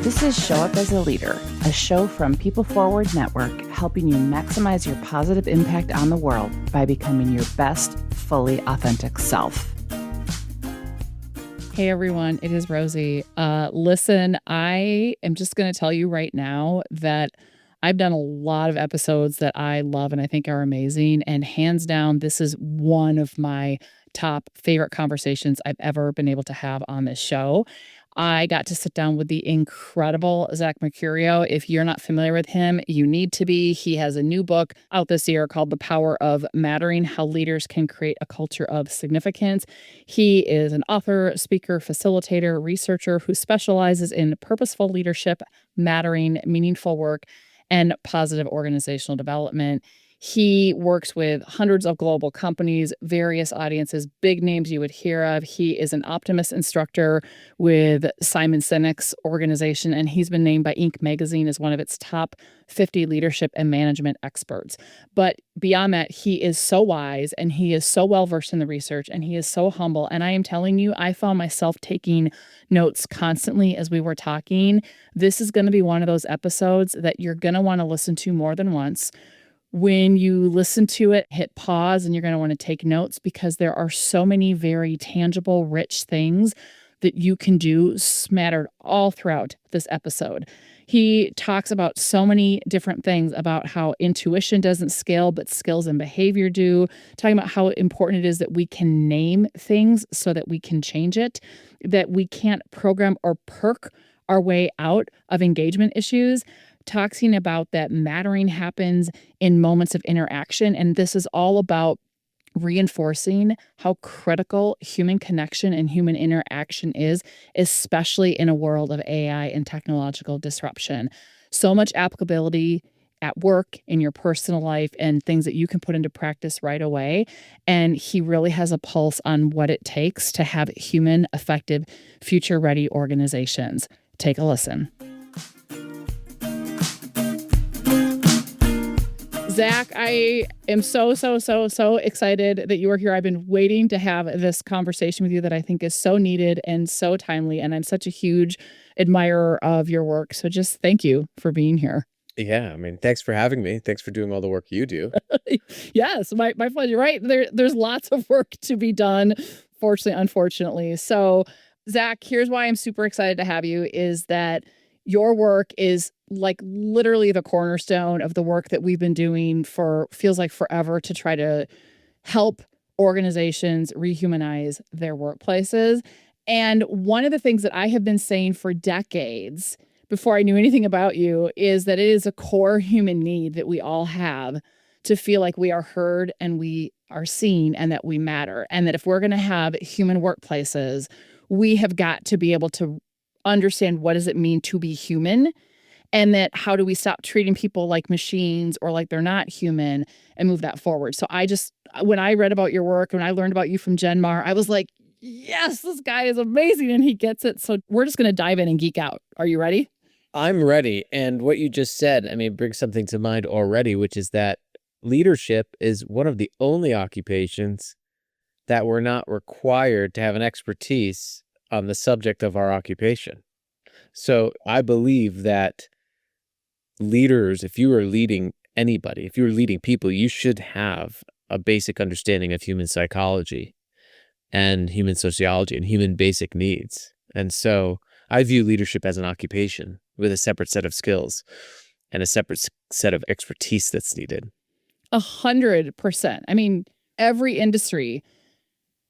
This is Show Up as a Leader, a show from People Forward Network, helping you maximize your positive impact on the world by becoming your best, fully authentic self. Hey everyone, it is Rosie. Listen, I am just going to tell you right now that I've done a lot of episodes that I love and I think are amazing. And hands down, this is one of my top favorite conversations I've ever been able to have on this show. I got to sit down with the incredible Zach Mercurio. If you're not familiar with him, you need to be. He has a new book out this year called The Power of Mattering: How Leaders Can Create a Culture of Significance. He is an author, speaker, facilitator, researcher who specializes in purposeful leadership, mattering, meaningful work, and positive organizational development. He works with hundreds of global companies, various audiences, big names you would hear of. He is an optimist instructor with Simon Sinek's organization, and he's been named by Inc. magazine as one of its top 50 leadership and management experts. But beyond that, he is so wise and he is so well versed in the research and he is so humble. And I am telling you, I found myself taking notes constantly as we were talking. This is going to be one of those episodes that you're going to want to listen to more than once. When you listen to it, hit pause and you're going to want to take notes because there are so many very tangible, rich things that you can do smattered all throughout this episode. He talks about so many different things about how intuition doesn't scale, but skills and behavior do. Talking about how important it is that we can name things so that we can change it, that we can't program or perk our way out of engagement issues. Talking about that mattering happens in moments of interaction. And this is all about reinforcing how critical human connection and human interaction is, especially in a world of AI and technological disruption. So much applicability at work, in your personal life, and things that you can put into practice right away. And he really has a pulse on what it takes to have human, effective, future-ready organizations. Take a listen. Zach, I am so excited that you are here. I've been waiting to have this conversation with you that I think is so needed and so timely. And I'm such a huge admirer of your work. So just thank you for being here. Yeah, I mean, thanks for having me. Thanks for doing all the work you do. Yes, my pleasure. Right. There's lots of work to be done, fortunately, unfortunately. So, Zach, here's why I'm super excited to have you is that your work is like literally the cornerstone of the work that we've been doing for feels like forever to try to help organizations rehumanize their workplaces. And one of the things that I have been saying for decades before I knew anything about you is that it is a core human need that we all have to feel like we are heard and we are seen and that we matter. And that if we're going to have human workplaces, we have got to be able to understand what does it mean to be human, and that how do we stop treating people like machines or like they're not human and move that forward. So when I read about your work, when I learned about you from Genmar, I was like, yes, this guy is amazing and he gets it. So we're just going to dive in and geek out. Are you ready? I'm ready. And what you just said, I mean, brings something to mind already, which is that leadership is one of the only occupations that we're not required to have an expertise on the subject of our occupation. So I believe that leaders, if you are leading anybody, if you're leading people, you should have a basic understanding of human psychology and human sociology and human basic needs. And so I view leadership as an occupation with a separate set of skills and a separate set of expertise that's needed. 100%. I mean, every industry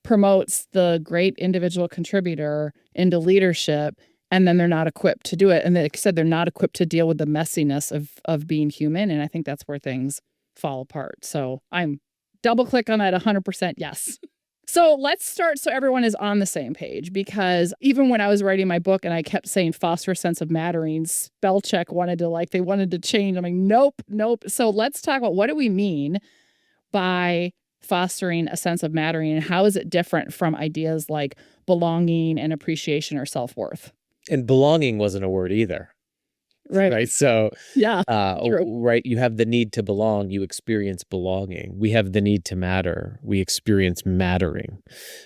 promotes the great individual contributor into leadership, and then they're not equipped to do it. And like I said, they're not equipped to deal with the messiness of being human. And I think that's where things fall apart. So I'm double click on that 100%. Yes. So let's start so everyone is on the same page, because even when I was writing my book and I kept saying foster a sense of mattering, spell check wanted to change. I'm like, nope. So let's talk about what do we mean by fostering a sense of mattering, and how is it different from ideas like belonging and appreciation or self-worth? And belonging wasn't a word either. Right. So, yeah, right. You have the need to belong. You experience belonging. We have the need to matter. We experience mattering.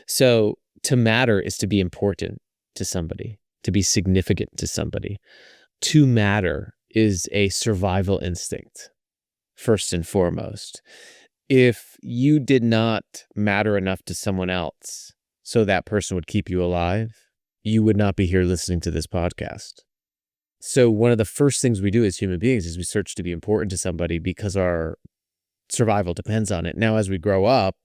So to matter is to be important to somebody, to be significant to somebody. to matter is a survival instinct, first and foremost. If you did not matter enough to someone else so that person would keep you alive, you would not be here listening to this podcast. So one of the first things we do as human beings is we search to be important to somebody because our survival depends on it. Now, as we grow up,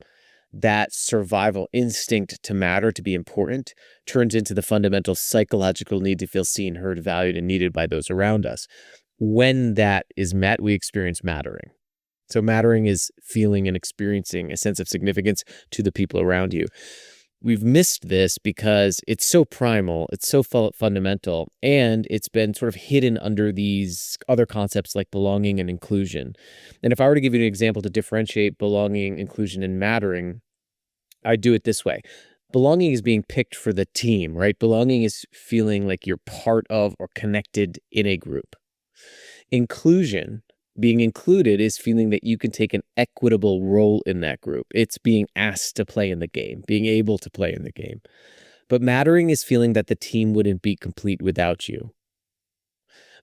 that survival instinct to matter, to be important, turns into the fundamental psychological need to feel seen, heard, valued, and needed by those around us. When that is met, we experience mattering. So mattering is feeling and experiencing a sense of significance to the people around you. We've missed this because it's so primal, it's so fundamental, and it's been sort of hidden under these other concepts like belonging and inclusion. And if I were to give you an example to differentiate belonging, inclusion, and mattering, I'd do it this way. Belonging is being picked for the team, right? Belonging is feeling like you're part of or connected in a group. Inclusion, being included, is feeling that you can take an equitable role in that group. It's being asked to play in the game, being able to play in the game. But mattering is feeling that the team wouldn't be complete without you.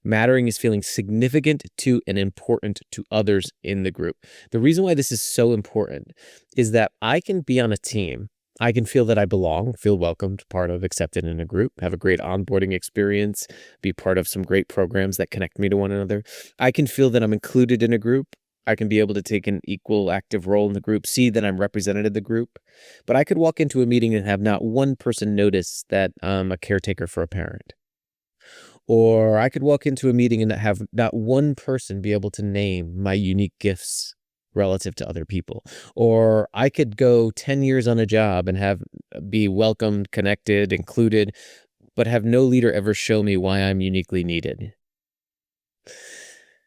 Mattering is feeling significant to and important to others in the group. The reason why this is so important is that I can be on a team. I can feel that I belong, feel welcomed, part of, accepted in a group, have a great onboarding experience, be part of some great programs that connect me to one another. I can feel that I'm included in a group. I can be able to take an equal, active role in the group, see that I'm represented in the group. But I could walk into a meeting and have not one person notice that I'm a caretaker for a parent. Or I could walk into a meeting and have not one person be able to name my unique gifts relative to other people. Or I could go 10 years on a job and be welcomed, connected, included, but have no leader ever show me why I'm uniquely needed.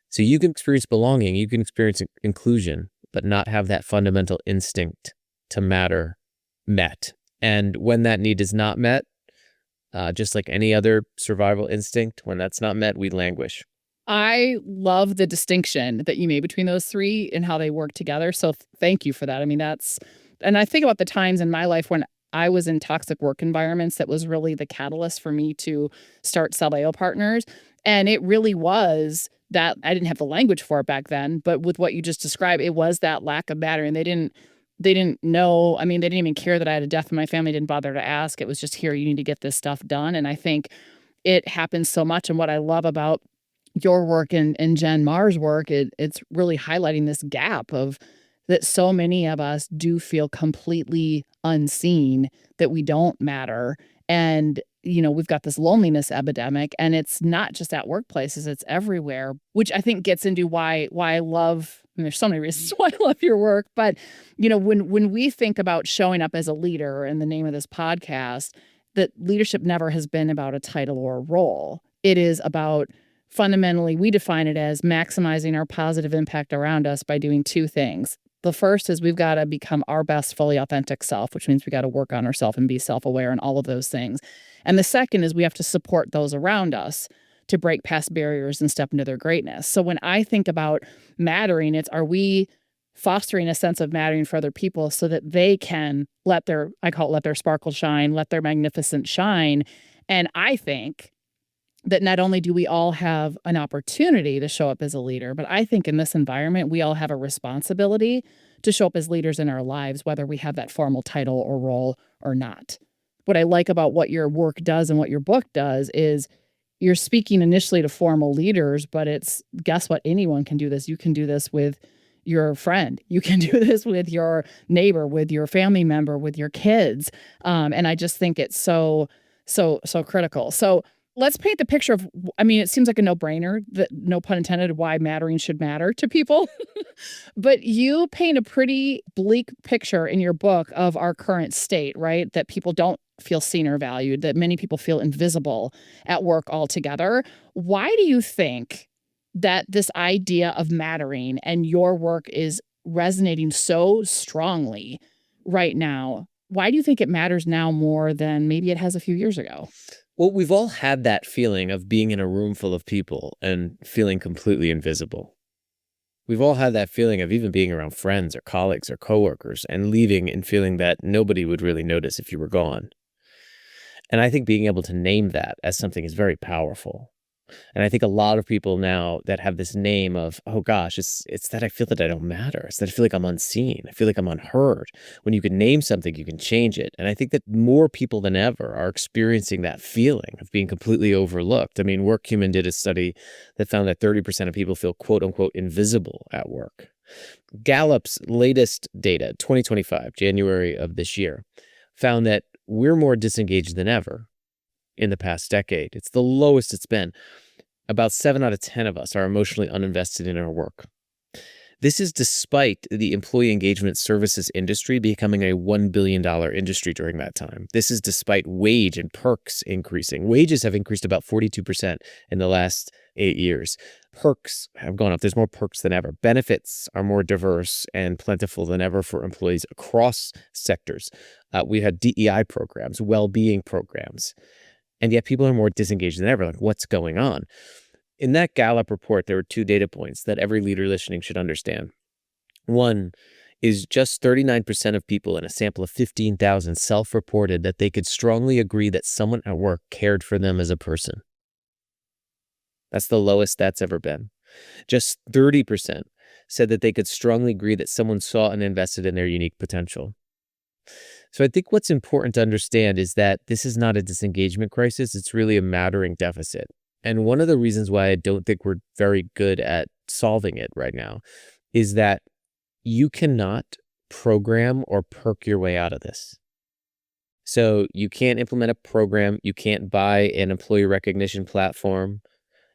So you can experience belonging, you can experience inclusion, but not have that fundamental instinct to matter met. And when that need is not met, just like any other survival instinct, when that's not met, we languish. I love the distinction that you made between those three and how they work together. So thank you for that. I mean, and I think about the times in my life when I was in toxic work environments that was really the catalyst for me to start Celeo Partners. And it really was that I didn't have the language for it back then, but with what you just described, it was that lack of matter. And they didn't know. I mean, they didn't even care that I had a death in my family, didn't bother to ask. It was just, here, you need to get this stuff done. And I think it happens so much. And what I love about your work and Jen Marr's work, it's really highlighting this gap of that so many of us do feel completely unseen, that we don't matter. And, we've got this loneliness epidemic, and it's not just at workplaces, it's everywhere, which I think gets into why I love, and there's so many reasons why I love your work. But, when we think about showing up as a leader in the name of this podcast, that leadership never has been about a title or a role. It is about, fundamentally, we define it as maximizing our positive impact around us by doing two things. The first is we've got to become our best, fully authentic self, which means we got to work on ourselves and be self-aware and all of those things. And the second is we have to support those around us to break past barriers and step into their greatness. So when I think about mattering, are we fostering a sense of mattering for other people so that they can let their sparkle shine, let their magnificence shine. And I think that not only do we all have an opportunity to show up as a leader, but I think in this environment, we all have a responsibility to show up as leaders in our lives, whether we have that formal title or role or not. What I like about what your work does and what your book does is you're speaking initially to formal leaders, but guess what? Anyone can do this. You can do this with your friend. You can do this with your neighbor, with your family member, with your kids. And I just think it's so critical. So let's paint the picture of, it seems like a no-brainer, that, no pun intended, why mattering should matter to people. But you paint a pretty bleak picture in your book of our current state, right? That people don't feel seen or valued, that many people feel invisible at work altogether. Why do you think that this idea of mattering and your work is resonating so strongly right now? Why do you think it matters now more than maybe it has a few years ago? Well, we've all had that feeling of being in a room full of people and feeling completely invisible. We've all had that feeling of even being around friends or colleagues or coworkers and leaving and feeling that nobody would really notice if you were gone. And I think being able to name that as something is very powerful. And I think a lot of people now that have this name of, oh gosh, it's that I feel that I don't matter. It's that I feel like I'm unseen. I feel like I'm unheard. When you can name something, you can change it. And I think that more people than ever are experiencing that feeling of being completely overlooked. I mean, Workhuman did a study that found that 30% of people feel quote unquote invisible at work. Gallup's latest data, 2025, January of this year, found that we're more disengaged than ever in the past decade. It's the lowest it's been. About 7 out of 10 of us are emotionally uninvested in our work. This is despite the employee engagement services industry becoming a $1 billion industry during that time. This is despite wage and perks increasing. Wages have increased about 42% in the last 8 years. Perks have gone up. There's more perks than ever. Benefits are more diverse and plentiful than ever for employees across sectors. We had DEI programs, well-being programs, and yet people are more disengaged than ever. Like, what's going on? In that Gallup report, there were 2 data points that every leader listening should understand. One is just 39% of people in a sample of 15,000 self-reported that they could strongly agree that someone at work cared for them as a person. That's the lowest that's ever been. Just 30% said that they could strongly agree that someone saw and invested in their unique potential. So I think what's important to understand is that this is not a disengagement crisis. It's really a mattering deficit. And one of the reasons why I don't think we're very good at solving it right now is that you cannot program or perk your way out of this. So you can't implement a program. You can't buy an employee recognition platform.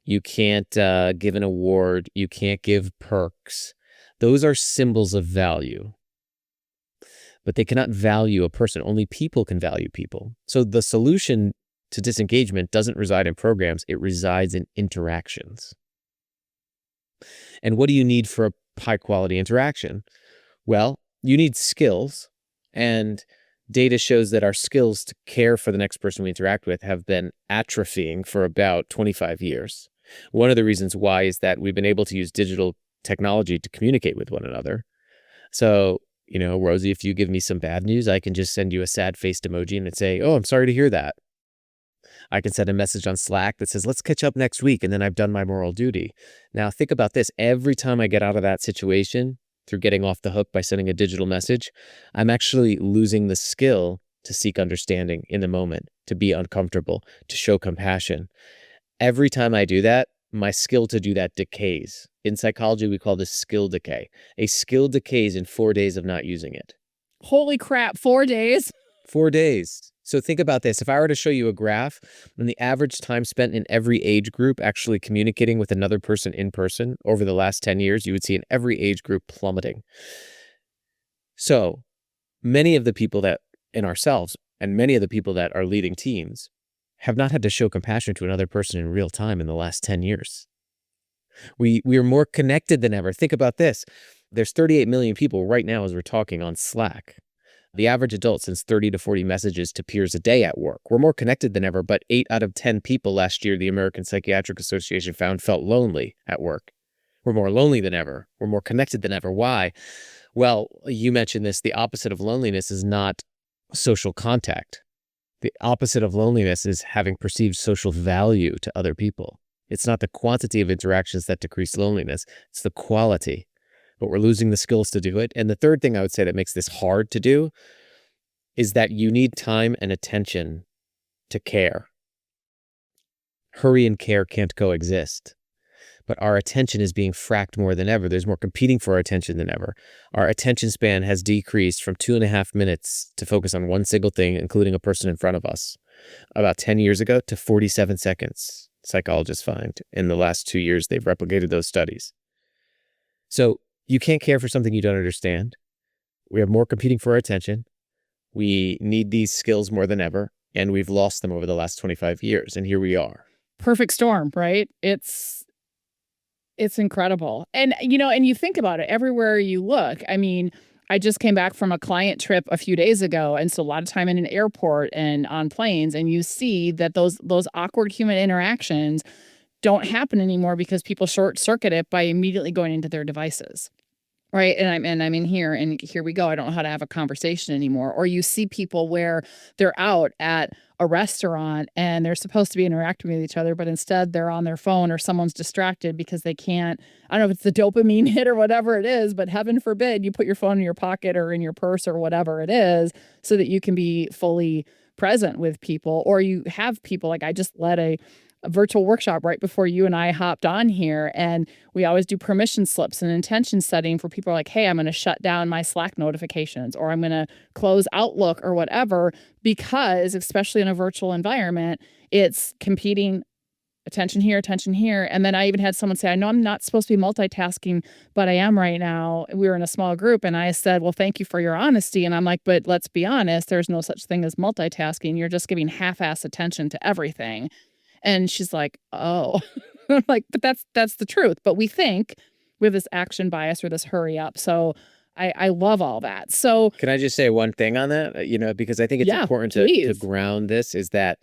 You can't give an award. You can't give perks. Those are symbols of value, but they cannot value a person. Only people can value people. So the solution to disengagement doesn't reside in programs. It resides in interactions. And what do you need for a high quality interaction? Well, you need skills, and data shows that our skills to care for the next person we interact with have been atrophying for about 25 years. One of the reasons why is that we've been able to use digital technology to communicate with one another. So, Rosie, if you give me some bad news, I can just send you a sad-faced emoji and say, oh, I'm sorry to hear that. I can send a message on Slack that says, let's catch up next week, and then I've done my moral duty. Now, think about this. Every time I get out of that situation through getting off the hook by sending a digital message, I'm actually losing the skill to seek understanding in the moment, to be uncomfortable, to show compassion. Every time I do that, my skill to do that decays. In psychology, we call this skill decay. A skill decays in 4 days of not using it. Holy crap, 4 days? 4 days. So think about this. If I were to show you a graph and the average time spent in every age group actually communicating with another person in person over the last 10 years, you would see in every age group plummeting. So many of the people that in ourselves and many of the people that are leading teams have not had to show compassion to another person in real time in the last 10 years. We are more connected than ever. Think about this. There's 38 million people right now as we're talking on Slack. The average adult sends 30 to 40 messages to peers a day at work. We're more connected than ever, but 8 out of 10 people last year, the American Psychiatric Association found, felt lonely at work. We're more lonely than ever. We're more connected than ever. Why? Well, you mentioned this. The opposite of loneliness is not social contact. The opposite of loneliness is having perceived social value to other people. It's not the quantity of interactions that decrease loneliness. It's the quality. But we're losing the skills to do it. And the third thing I would say that makes this hard to do is that you need time and attention to care. Hurry and care can't coexist. But our attention is being fracked more than ever. There's more competing for our attention than ever. Our attention span has decreased from 2.5 minutes to focus on one single thing, including a person in front of us, about 10 years ago to 47 seconds. Psychologists find in the last 2 years, they've replicated those studies. So you can't care for something you don't understand. We have more competing for our attention. We need these skills more than ever, and we've lost them over the last 25 years. And here we are. Perfect storm, right? It's incredible. And, and you think about it everywhere you look. I mean, I just came back from a client trip a few days ago. And so a lot of time in an airport and on planes, and you see that those awkward human interactions don't happen anymore because people short circuit it by immediately going into their devices. Right. And I'm in here and here we go. I don't know how to have a conversation anymore. Or you see people where they're out at a restaurant and they're supposed to be interacting with each other, but instead they're on their phone or someone's distracted because they can't. I don't know if it's the dopamine hit or whatever it is, but heaven forbid you put your phone in your pocket or in your purse or whatever it is so that you can be fully present with people. Or you have people like I just led a virtual workshop right before you and I hopped on here. And we always do permission slips and intention setting for people like, hey, I'm going to shut down my Slack notifications or I'm going to close Outlook or whatever, because especially in a virtual environment, it's competing attention here, attention here. And then I even had someone say, I know I'm not supposed to be multitasking, but I am right now. We were in a small group and I said, well, thank you for your honesty. And I'm like, but let's be honest, there's no such thing as multitasking. You're just giving half-ass attention to everything. And she's like, "Oh." I'm like, "But that's the truth." But we think we have this action bias or this hurry up. So I love all that. So Can I just say one thing on that? Because I think it's yeah, important to please. ground this is that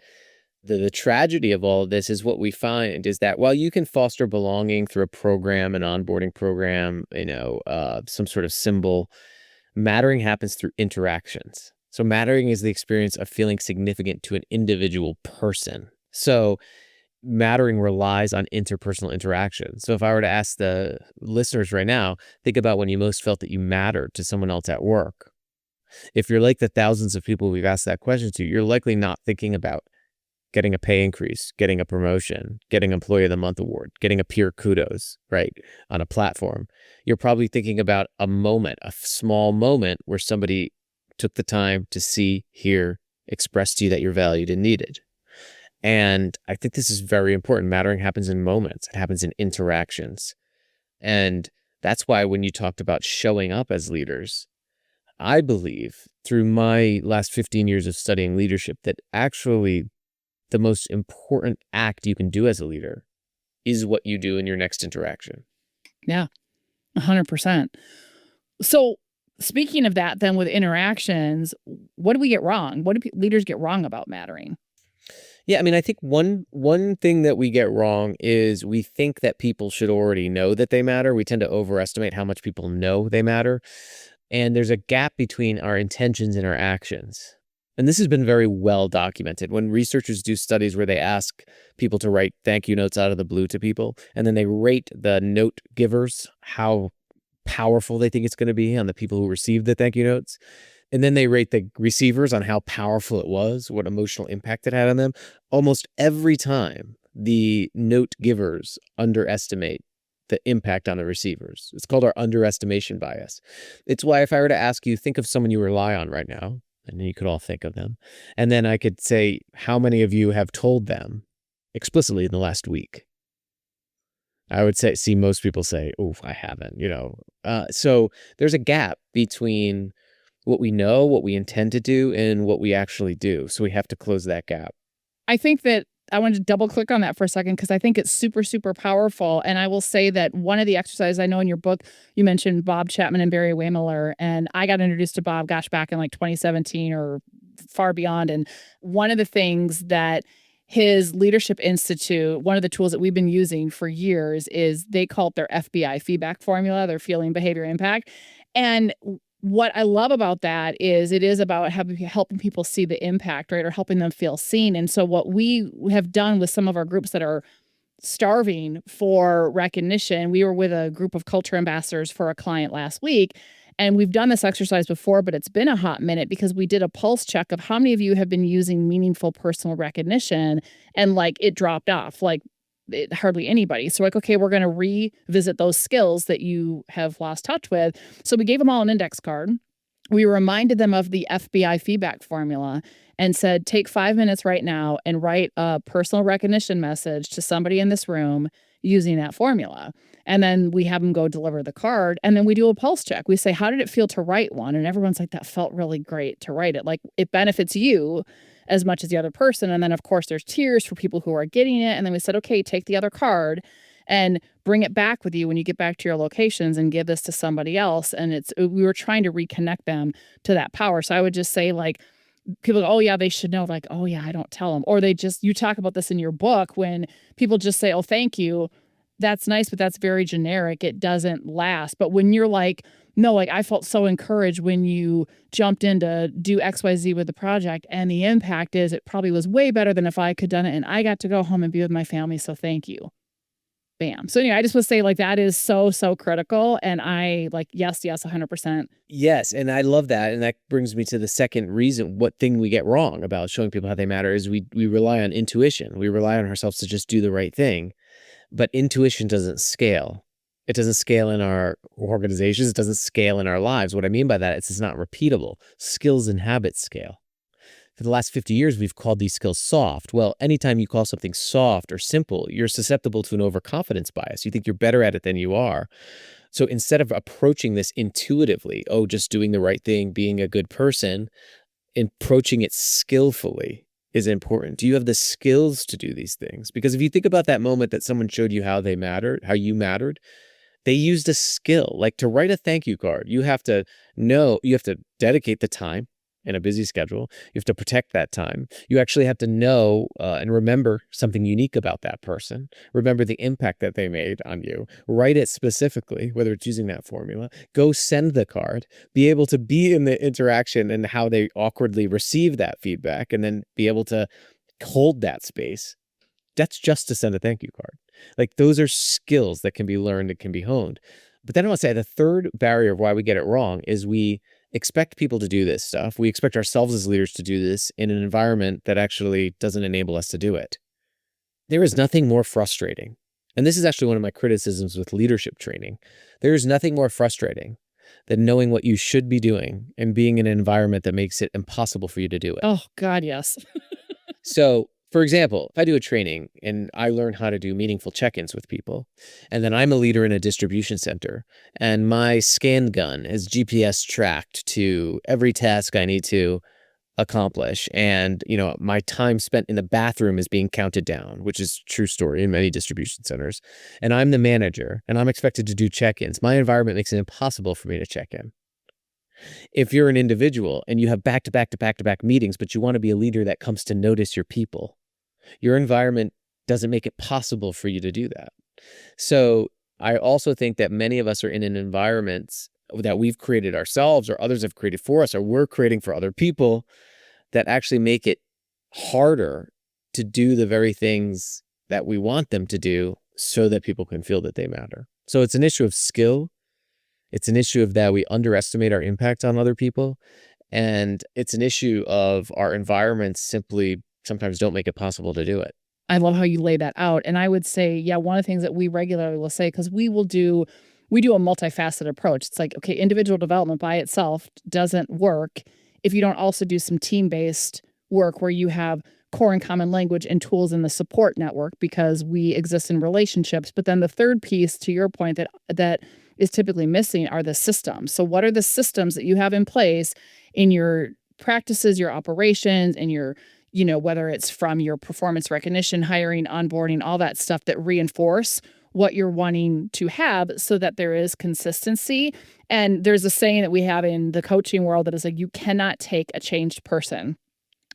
the tragedy of all of this is what we find is that while you can foster belonging through a program, an onboarding program, some sort of symbol, mattering happens through interactions. So mattering is the experience of feeling significant to an individual person. So mattering relies on interpersonal interaction. So if I were to ask the listeners right now, think about when you most felt that you mattered to someone else at work. If you're like the thousands of people we've asked that question to, you're likely not thinking about getting a pay increase, getting a promotion, getting Employee of the Month award, getting a peer kudos, right, on a platform. You're probably thinking about a moment, a small moment where somebody took the time to see, hear, express to you that you're valued and needed. And I think this is very important. Mattering happens in moments. It happens in interactions. And that's why when you talked about showing up as leaders, I believe through my last 15 years of studying leadership that actually the most important act you can do as a leader is what you do in your next interaction. Yeah, 100%. So speaking of that, then with interactions, what do we get wrong? What do leaders get wrong about mattering? Yeah, I mean, I think one thing that we get wrong is we think that people should already know that they matter. We tend to overestimate how much people know they matter. And there's a gap between our intentions and our actions. And this has been very well documented. When researchers do studies where they ask people to write thank you notes out of the blue to people, and then they rate the note givers, how powerful they think it's going to be on the people who receive the thank you notes. And then they rate the receivers on how powerful it was, what emotional impact it had on them. Almost every time, the note givers underestimate the impact on the receivers. It's called our underestimation bias. It's why if I were to ask you, think of someone you rely on right now, and you could all think of them. And then I could say, how many of you have told them explicitly in the last week? I would see most people say, oh, I haven't, So there's a gap between what we know, what we intend to do, and what we actually do. So we have to close that gap. I think that I wanted to double click on that for a second because I think it's super, super powerful. And I will say that one of the exercises I know in your book, you mentioned Bob Chapman and Barry Wehmiller. And I got introduced to Bob, gosh, back in like 2017 or far beyond. And one of the things that his Leadership Institute, one of the tools that we've been using for years is they call it their FBI feedback formula, their feeling, behavior, impact. And what I love about that is it is about helping people see the impact, right? Or helping them feel seen. And so what we have done with some of our groups that are starving for recognition, we were with a group of culture ambassadors for a client last week. And we've done this exercise before, but it's been a hot minute because we did a pulse check of how many of you have been using meaningful personal recognition and like it dropped off. Like hardly anybody. So like, okay, we're going to revisit those skills that you have lost touch with. So we gave them all an index card. We reminded them of the FBI feedback formula and said, take 5 minutes right now and write a personal recognition message to somebody in this room using that formula. And then we have them go deliver the card. And then we do a pulse check. We say, how did it feel to write one? And everyone's like, that felt really great to write it. Like it benefits you as much as the other person. And then of course there's tears for people who are getting it. And then we said, okay, take the other card and bring it back with you when you get back to your locations and give this to somebody else. And we were trying to reconnect them to that power. So I would just say like, people go, oh yeah, they should know. Like, oh yeah, I don't tell them. Or you talk about this in your book when people just say, oh, thank you. that's nice, but that's very generic. It doesn't last. But when you're like, no, like I felt so encouraged when you jumped in to do XYZ with the project, and the impact is it probably was way better than if I could done it, and I got to go home and be with my family. So thank you. Bam. So anyway, I just would say like that is so, so critical. And I like, yes, 100%. Yes, and I love that, and that brings me to the second reason. What thing we get wrong about showing people how they matter is we rely on intuition. We rely on ourselves to just do the right thing, but intuition doesn't scale. It doesn't scale in our organizations. It doesn't scale in our lives. What I mean by that is it's not repeatable. Skills and habits scale. For the last 50 years, we've called these skills soft. Well, anytime you call something soft or simple, you're susceptible to an overconfidence bias. You think you're better at it than you are. So instead of approaching this intuitively, oh, just doing the right thing, being a good person, approaching it skillfully is important. Do you have the skills to do these things? Because if you think about that moment that someone showed you how they mattered, how you mattered, they used a skill. Like to write a thank you card, you have to dedicate the time in a busy schedule. You have to protect that time. You actually have to know and remember something unique about that person. Remember the impact that they made on you. Write it specifically, whether it's using that formula. Go send the card. Be able to be in the interaction and how they awkwardly receive that feedback, and then be able to hold that space. That's just to send a thank you card. Like those are skills that can be learned and can be honed. But then I want to say the third barrier of why we get it wrong is we expect people to do this stuff. We expect ourselves as leaders to do this in an environment that actually doesn't enable us to do it. There is nothing more frustrating. And this is actually one of my criticisms with leadership training. There is nothing more frustrating than knowing what you should be doing and being in an environment that makes it impossible for you to do it. Oh, God, yes. So, for example, if I do a training and I learn how to do meaningful check-ins with people, and then I'm a leader in a distribution center, and my scan gun is GPS tracked to every task I need to accomplish, and my time spent in the bathroom is being counted down, which is a true story in many distribution centers, and I'm the manager, and I'm expected to do check-ins. My environment makes it impossible for me to check in. If you're an individual and you have back-to-back meetings, but you want to be a leader that comes to notice your people, your environment doesn't make it possible for you to do that. So I also think that many of us are in an environment that we've created ourselves or others have created for us or we're creating for other people that actually make it harder to do the very things that we want them to do so that people can feel that they matter. So it's an issue of skill. It's an issue of that we underestimate our impact on other people. And it's an issue of our environments simply sometimes don't make it possible to do it. I love how you lay that out. And I would say, yeah, one of the things that we regularly will say, because we do a multifaceted approach. It's like, okay, individual development by itself doesn't work if you don't also do some team-based work where you have core and common language and tools in the support network, because we exist in relationships. But then the third piece, to your point, that is typically missing are the systems. So what are the systems that you have in place in your practices, your operations, and your, whether it's from your performance recognition, hiring, onboarding, all that stuff that reinforce what you're wanting to have so that there is consistency. And there's a saying that we have in the coaching world that is like, you cannot take a changed person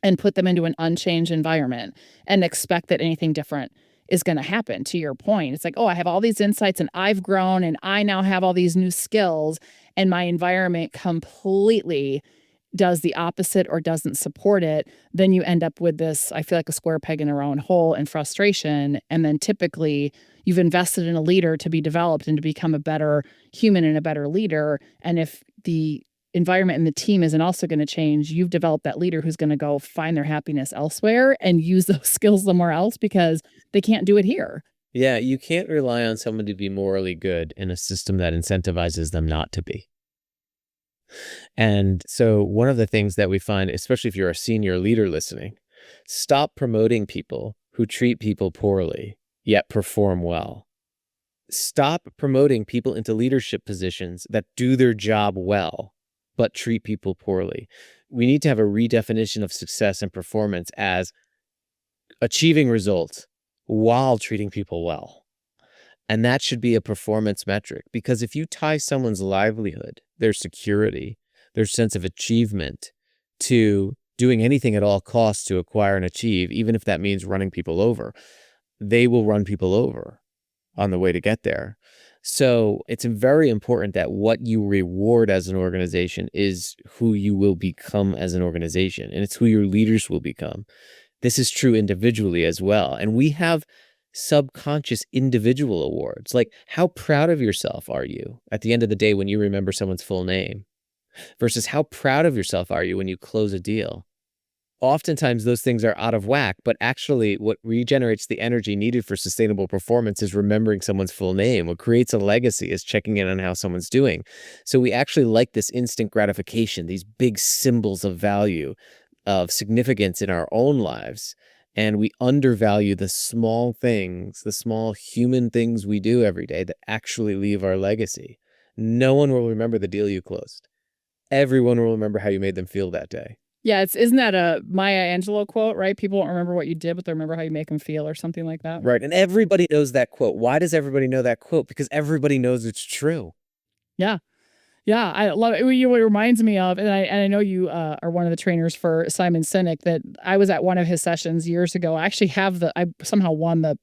and put them into an unchanged environment and expect that anything different is going to happen. To your point, it's like, oh, I have all these insights and I've grown and I now have all these new skills, and my environment completely does the opposite or doesn't support it. Then you end up with this, I feel like a square peg in a round hole, and frustration. And then typically you've invested in a leader to be developed and to become a better human and a better leader. And if the environment and the team isn't also going to change, you've developed that leader who's going to go find their happiness elsewhere and use those skills somewhere else because they can't do it here. Yeah, you can't rely on someone to be morally good in a system that incentivizes them not to be. And so one of the things that we find, especially if you're a senior leader listening, stop promoting people who treat people poorly, yet perform well. Stop promoting people into leadership positions that do their job well, but treat people poorly. We need to have a redefinition of success and performance as achieving results while treating people well. And that should be a performance metric, because if you tie someone's livelihood, their security, their sense of achievement to doing anything at all costs to acquire and achieve, even if that means running people over, they will run people over. on the way to get there. So it's very important that what you reward as an organization is who you will become as an organization, and it's who your leaders will become. This is true individually as well. And we have subconscious individual awards. Like, how proud of yourself are you at the end of the day when you remember someone's full name versus how proud of yourself are you when you close a deal? Oftentimes those things are out of whack, but actually what regenerates the energy needed for sustainable performance is remembering someone's full name. What creates a legacy is checking in on how someone's doing. So we actually like this instant gratification, these big symbols of value, of significance in our own lives. And we undervalue the small things, the small human things we do every day that actually leave our legacy. No one will remember the deal you closed. Everyone will remember how you made them feel that day. Yeah, isn't that a Maya Angelou quote, right? People won't remember what you did, but they remember how you make them feel or something like that. Right. And everybody knows that quote. Why does everybody know that quote? Because everybody knows it's true. Yeah. Yeah, I love it. It reminds me of, and I know you are one of the trainers for Simon Sinek, that I was at one of his sessions years ago. I actually have I somehow won the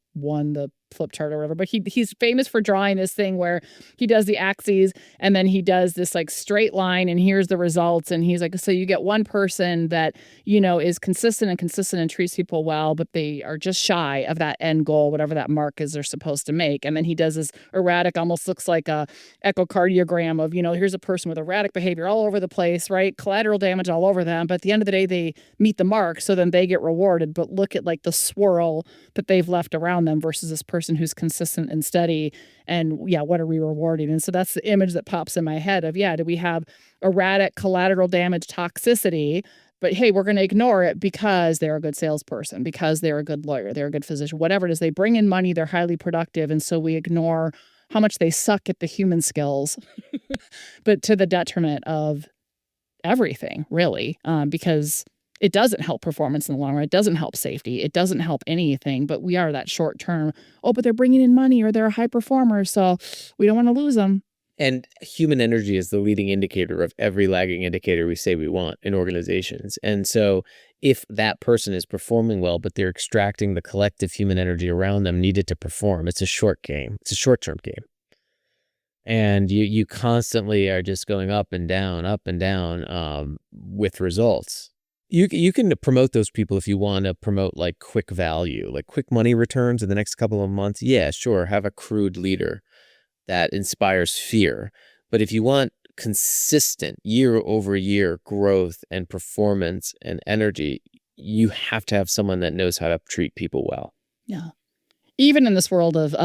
flip chart or whatever, but he's famous for drawing this thing where he does the axes and then he does this like straight line and here's the results. And he's like, so you get one person that, is consistent and treats people well, but they are just shy of that end goal, whatever that mark is they're supposed to make. And then he does this erratic, almost looks like a echocardiogram of, here's a person with erratic behavior all over the place, right? Collateral damage all over them. But at the end of the day, they meet the mark. So then they get rewarded. But look at like the swirl that they've left around them versus this person who's consistent and steady. And yeah, what are we rewarding? And so that's the image that pops in my head of, do we have erratic collateral damage toxicity? But hey, we're going to ignore it because they're a good salesperson, because they're a good lawyer, they're a good physician, whatever it is. They bring in money, they're highly productive. And so we ignore how much they suck at the human skills, but to the detriment of everything, really, because it doesn't help performance in the long run. It doesn't help safety. It doesn't help anything, but we are that short term. Oh, but they're bringing in money or they're a high performer, so we don't want to lose them. And human energy is the leading indicator of every lagging indicator we say we want in organizations. And so if that person is performing well, but they're extracting the collective human energy around them needed to perform, it's a short game. It's a short-term game. And you constantly are just going up and down with results. You can promote those people if you want to promote like quick value, like quick money returns in the next couple of months. Yeah, sure. Have a crude leader that inspires fear. But if you want consistent year-over-year growth and performance and energy, you have to have someone that knows how to treat people well. Yeah. Even in this world of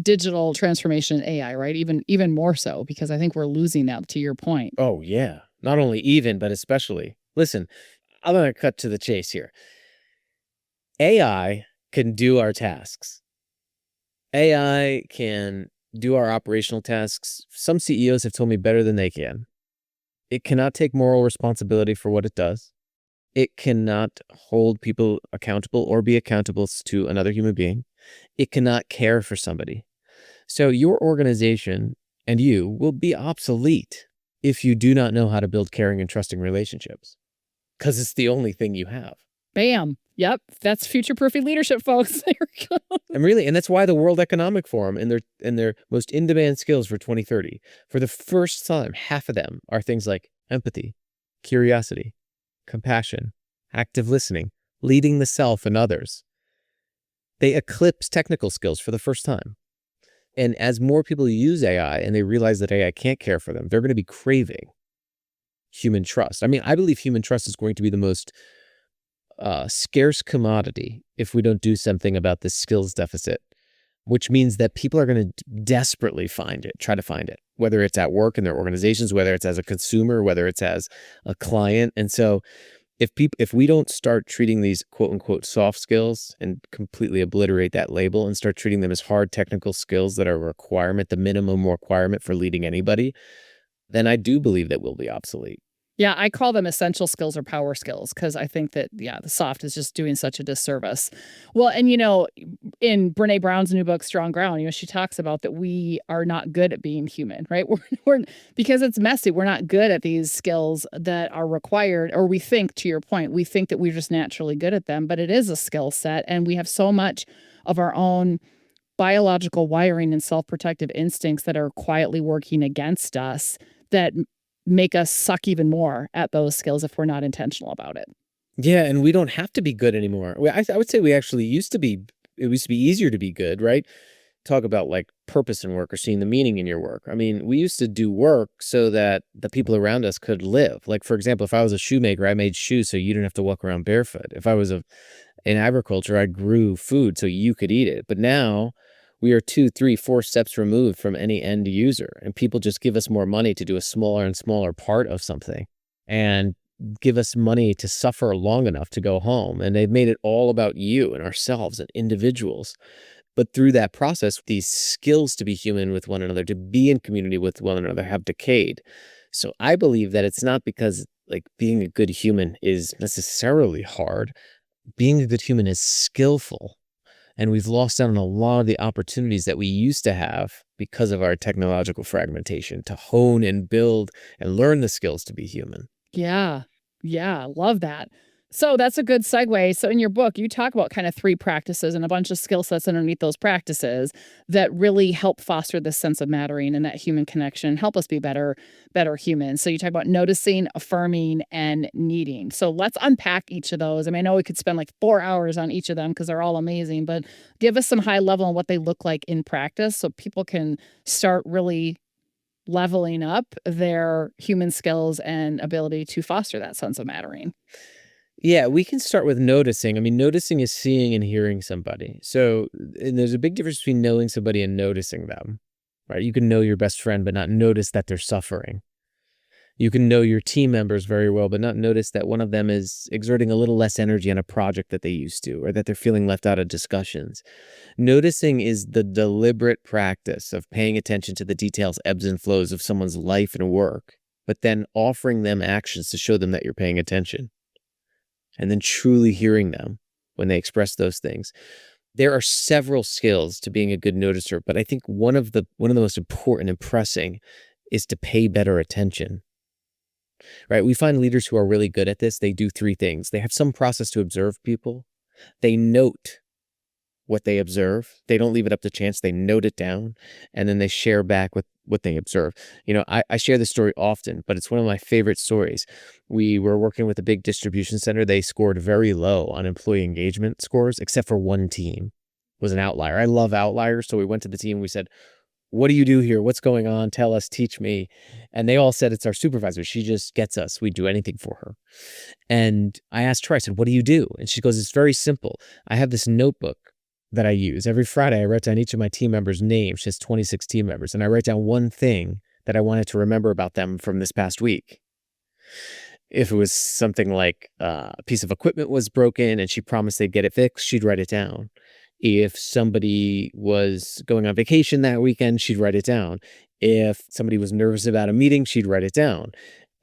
digital transformation and AI, right? Even more so, because I think we're losing that, to your point. Oh, yeah. Not only even, but especially. Listen, I'm going to cut to the chase here. AI can do our tasks. AI can do our operational tasks. Some CEOs have told me better than they can. It cannot take moral responsibility for what it does. It cannot hold people accountable or be accountable to another human being. It cannot care for somebody. So your organization and you will be obsolete if you do not know how to build caring and trusting relationships, because it's the only thing you have. Bam. Yep. That's future-proofing leadership, folks. There we go. And that's why the World Economic Forum in their most in-demand skills for 2030, for the first time, half of them are things like empathy, curiosity, compassion, active listening, leading the self and others. They eclipse technical skills for the first time. And as more people use AI and they realize that AI can't care for them, they're going to be craving human trust. I mean, I believe human trust is going to be the most scarce commodity if we don't do something about this skills deficit, which means that people are going to desperately try to find it, whether it's at work in their organizations, whether it's as a consumer, whether it's as a client. And so if we don't start treating these quote unquote soft skills and completely obliterate that label and start treating them as hard technical skills that are a requirement, the minimum requirement for leading anybody, then I do believe that we'll be obsolete. Yeah, I call them essential skills or power skills because I think that, the soft is just doing such a disservice. Well, and, in Brene Brown's new book, Strong Ground, she talks about that we are not good at being human, right? We're because it's messy. We're not good at these skills that are required, or we think, to your point, we think that we're just naturally good at them, but it is a skill set. And we have so much of our own biological wiring and self-protective instincts that are quietly working against us that make us suck even more at those skills if we're not intentional about it. Yeah, and we don't have to be good anymore. I would say we actually used to be it used to be easier to be good, right? Talk about, like, purpose in work or seeing the meaning in your work. I mean, we used to do work so that the people around us could live. Like, for example, if I was a shoemaker, I made shoes so you didn't have to walk around barefoot. If I was in agriculture, I grew food so you could eat it. But now we are 2, 3, 4 steps removed from any end user, and people just give us more money to do a smaller and smaller part of something and give us money to suffer long enough to go home. And they've made it all about you and ourselves and individuals. But through that process, these skills to be human with one another, to be in community with one another, have decayed. So I believe that it's not because, like, being a good human is necessarily hard. Being a good human is skillful. And we've lost out on a lot of the opportunities that we used to have because of our technological fragmentation to hone and build and learn the skills to be human. Yeah. Yeah, love that. So that's a good segue. So in your book, you talk about kind of 3 practices and a bunch of skill sets underneath those practices that really help foster this sense of mattering and that human connection, help us be better humans. So you talk about noticing, affirming, and needing. So let's unpack each of those. I mean, I know we could spend like 4 hours on each of them because they're all amazing, but give us some high level on what they look like in practice so people can start really leveling up their human skills and ability to foster that sense of mattering. Yeah, we can start with noticing. I mean, noticing is seeing and hearing somebody. So, and there's a big difference between knowing somebody and noticing them, right? You can know your best friend, but not notice that they're suffering. You can know your team members very well, but not notice that one of them is exerting a little less energy on a project that they used to, or that they're feeling left out of discussions. Noticing is the deliberate practice of paying attention to the details, ebbs and flows of someone's life and work, but then offering them actions to show them that you're paying attention, and then truly hearing them when they express those things. There are several skills to being a good noticer, but I think one of the most important and pressing is to pay better attention. Right? We find leaders who are really good at this. They do 3 things. They have some process to observe people. They note what they observe. They don't leave it up to chance. They note it down, and then they share back with what they observe. I share this story often, but it's one of my favorite stories. We were working with a big distribution center. They scored very low on employee engagement scores, except for one team was an outlier. I love outliers. So we went to the team. We said, "What do you do here? What's going on? Tell us, teach me." And they all said, "It's our supervisor. She just gets us. We'd do anything for her." And I asked her, I said, "What do you do?" And she goes, "It's very simple. I have this notebook that I use. Every Friday, I write down each of my team members' names." She has 26 team members. And I write down one thing that I wanted to remember about them from this past week. If it was something like a piece of equipment was broken and she promised they'd get it fixed, she'd write it down. If somebody was going on vacation that weekend, she'd write it down. If somebody was nervous about a meeting, she'd write it down.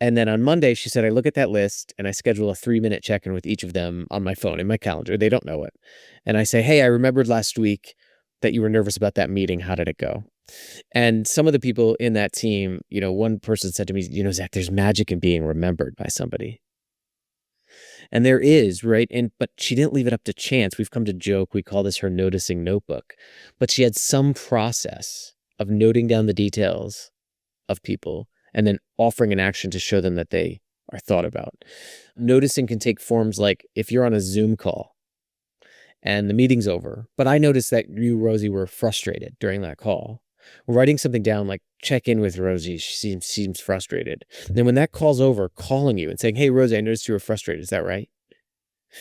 And then on Monday, she said, "I look at that list and I schedule a 3-minute check-in with each of them on my phone, in my calendar. They don't know it. And I say, 'Hey, I remembered last week that you were nervous about that meeting. How did it go?'" And some of the people in that team, one person said to me, "Zach, there's magic in being remembered by somebody." And there is, right? But she didn't leave it up to chance. We've come to joke. We call this her noticing notebook. But she had some process of noting down the details of people and then offering an action to show them that they are thought about. Noticing can take forms like if you're on a Zoom call and the meeting's over, but I noticed that you, Rosie, were frustrated during that call. Writing something down like check in with Rosie. She seems frustrated. And then when that call's over, calling you and saying, "Hey, Rosie, I noticed you were frustrated. Is that right?"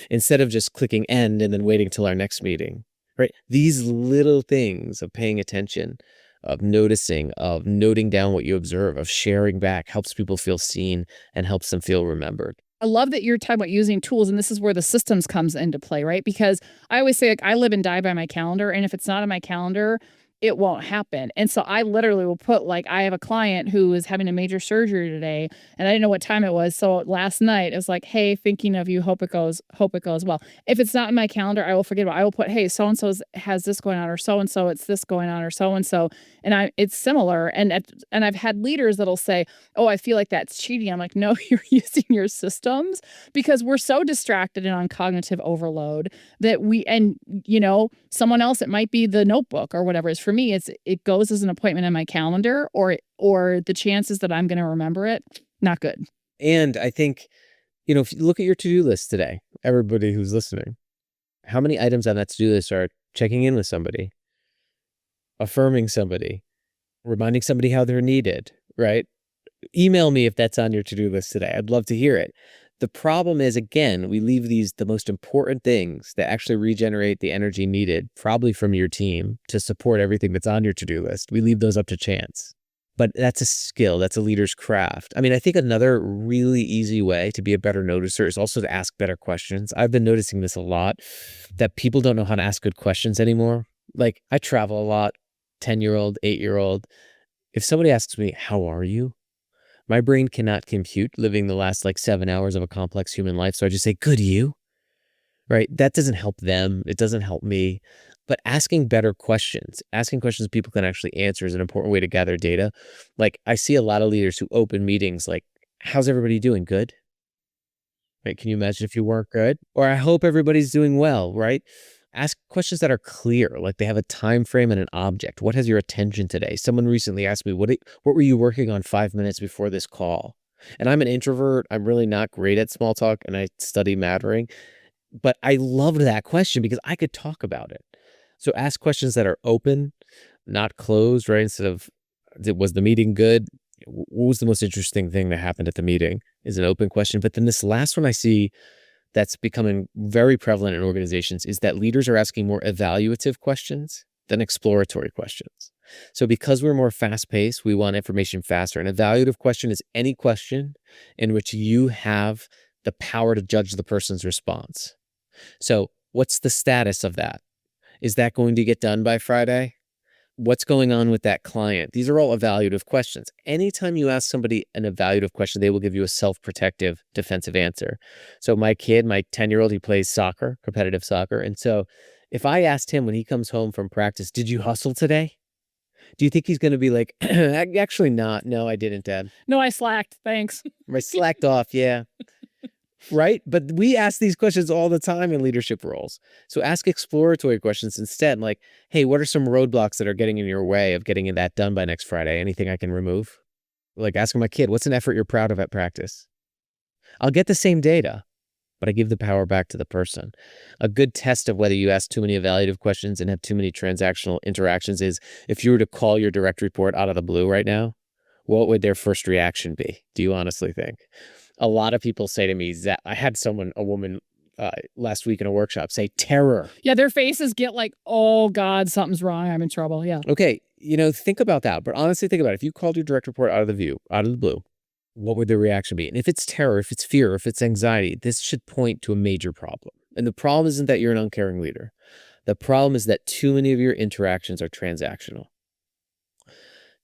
Instead of just clicking end and then waiting till our next meeting, right? These little things of paying attention, of noticing, of noting down what you observe, of sharing back helps people feel seen and helps them feel remembered. I love that you're talking about using tools, and this is where the systems comes into play, right? Because I always say, like, I live and die by my calendar, and if it's not on my calendar, it won't happen. And so I literally will put, like, I have a client who is having a major surgery today, and I didn't know what time it was. So last night it was like, hey, thinking of you, hope it goes well. If it's not in my calendar, I will forget about it. I will put, hey, so and so has this going on, or so and so it's this going on, or so and so. And it's similar. And I've had leaders that'll say, oh, I feel like that's cheating. I'm like, no, you're using your systems, because we're so distracted and on cognitive overload that someone else, it might be the notebook or whatever. Is for me, it goes as an appointment in my calendar, or the chances that I'm going to remember it, not good. And I think, if you look at your to-do list today, everybody who's listening, how many items on that to-do list are checking in with somebody, affirming somebody, reminding somebody how they're needed, right? Email me if that's on your to-do list today. I'd love to hear it. The problem is, again, we leave the most important things that actually regenerate the energy needed, probably from your team, to support everything that's on your to-do list. We leave those up to chance. But that's a skill. That's a leader's craft. I mean, I think another really easy way to be a better noticer is also to ask better questions. I've been noticing this a lot, that people don't know how to ask good questions anymore. Like, I travel a lot, 10-year-old, 8-year-old. If somebody asks me, how are you? My brain cannot compute living the last 7 hours of a complex human life. So I just say, good, you, right? That doesn't help them. It doesn't help me. But asking better questions, asking questions people can actually answer, is an important way to gather data. Like, I see a lot of leaders who open meetings like, how's everybody doing? Good. Right? Can you imagine if you weren't good? Or I hope everybody's doing well, right? Ask questions that are clear, like they have a time frame and an object. What has your attention today? Someone recently asked me, what were you working on 5 minutes before this call? And I'm an introvert. I'm really not great at small talk, and I study mattering. But I loved that question because I could talk about it. So ask questions that are open, not closed, right? Instead of, was the meeting good? What was the most interesting thing that happened at the meeting? Is an open question. But then this last one I see that's becoming very prevalent in organizations is that leaders are asking more evaluative questions than exploratory questions. So because we're more fast-paced, we want information faster. An evaluative question is any question in which you have the power to judge the person's response. So what's the status of that? Is that going to get done by Friday? What's going on with that client? These are all evaluative questions. Anytime you ask somebody an evaluative question, they will give you a self-protective defensive answer. So my kid, my 10-year-old, he plays soccer, competitive soccer. And so if I asked him when he comes home from practice, did you hustle today? Do you think he's going to be like, actually not. No, I didn't, Dad. No, I slacked. Thanks. I slacked off. Yeah. Right? But we ask these questions all the time in leadership roles. So ask exploratory questions instead, like, hey, what are some roadblocks that are getting in your way of getting that done by next Friday? Anything I can remove? Like asking my kid, what's an effort you're proud of at practice? I'll get the same data, but I give the power back to the person. A good test of whether you ask too many evaluative questions and have too many transactional interactions is if you were to call your direct report out of the blue right now, what would their first reaction be? Do you honestly think? A lot of people say to me, Zach, I had a woman last week in a workshop say terror. Yeah, their faces get like, oh God, something's wrong. I'm in trouble. Yeah. Okay, think about that. But honestly, think about it. If you called your direct report out of the blue, what would their reaction be? And if it's terror, if it's fear, if it's anxiety, this should point to a major problem. And the problem isn't that you're an uncaring leader. The problem is that too many of your interactions are transactional.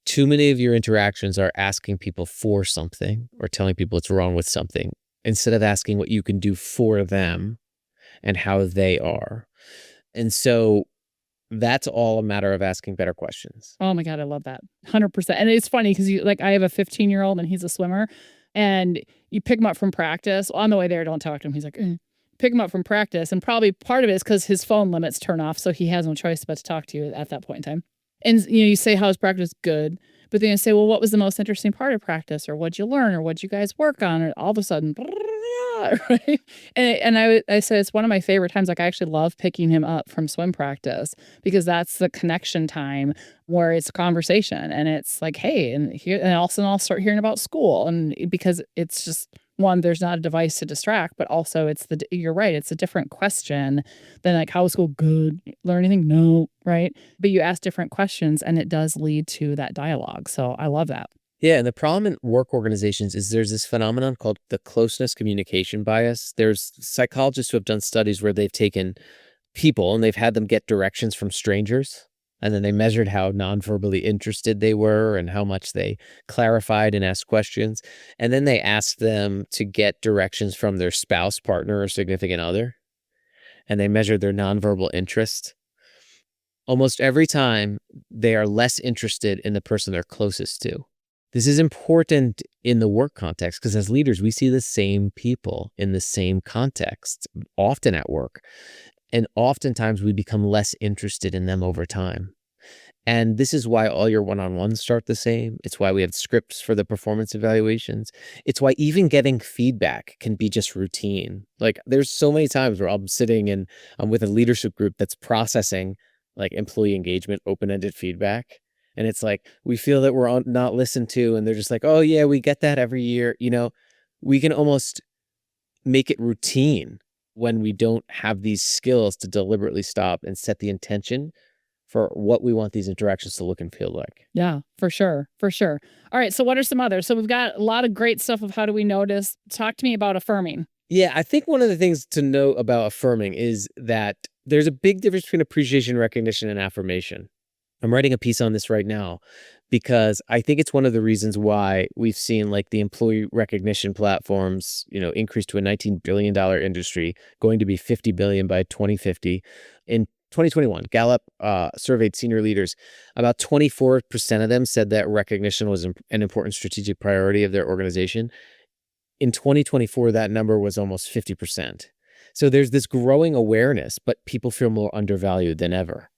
Too many of your interactions are asking people for something or telling people what's wrong with something instead of asking what you can do for them and how they are. And so that's all a matter of asking better questions. Oh my God, I love that. 100%. And it's funny because I have a 15-year-old and he's a swimmer, and you pick him up from practice. On the way there, don't talk to him. He's like, pick him up from practice. And probably part of it is because his phone limits turn off. So he has no choice but to talk to you at that point in time. And you say, how's practice? Good. But then you say, well, what was the most interesting part of practice? Or what'd you learn? Or what'd you guys work on? Or all of a sudden, right? And I say it's one of my favorite times. Like, I actually love picking him up from swim practice because that's the connection time where it's a conversation. And it's like, hey, and all of a sudden I'll start hearing about school. And because it's just, one, there's not a device to distract, but also you're right, it's a different question than like, how was school? Good. Learn anything? No. Right. But you ask different questions and it does lead to that dialogue. So I love that. Yeah, and the problem in work organizations is there's this phenomenon called the closeness communication bias. There's psychologists who have done studies where they've taken people and they've had them get directions from strangers. And then they measured how non-verbally interested they were and how much they clarified and asked questions. And then they asked them to get directions from their spouse, partner, or significant other. And they measured their nonverbal interest. Almost every time, they are less interested in the person they're closest to. This is important in the work context because as leaders, we see the same people in the same context, often at work. And oftentimes we become less interested in them over time. And this is why all your one-on-ones start the same. It's why we have scripts for the performance evaluations. It's why even getting feedback can be just routine. Like there's so many times where I'm sitting and I'm with a leadership group that's processing like employee engagement, open-ended feedback. And it's like, we feel that we're not listened to. And they're just like, oh yeah, we get that every year. We can almost make it routine when we don't have these skills to deliberately stop and set the intention for what we want these interactions to look and feel like. Yeah, for sure. For sure. All right. So, what are some others? So, we've got a lot of great stuff of how do we notice. Talk to me about affirming. Yeah, I think one of the things to know about affirming is that there's a big difference between appreciation, recognition, and affirmation. I'm writing a piece on this right now because I think it's one of the reasons why we've seen like the employee recognition platforms, increase to a $19 billion industry, going to be 50 billion by 2050. In 2021, Gallup surveyed senior leaders. About 24% of them said that recognition was an important strategic priority of their organization. In 2024, that number was almost 50%. So there's this growing awareness, but people feel more undervalued than ever.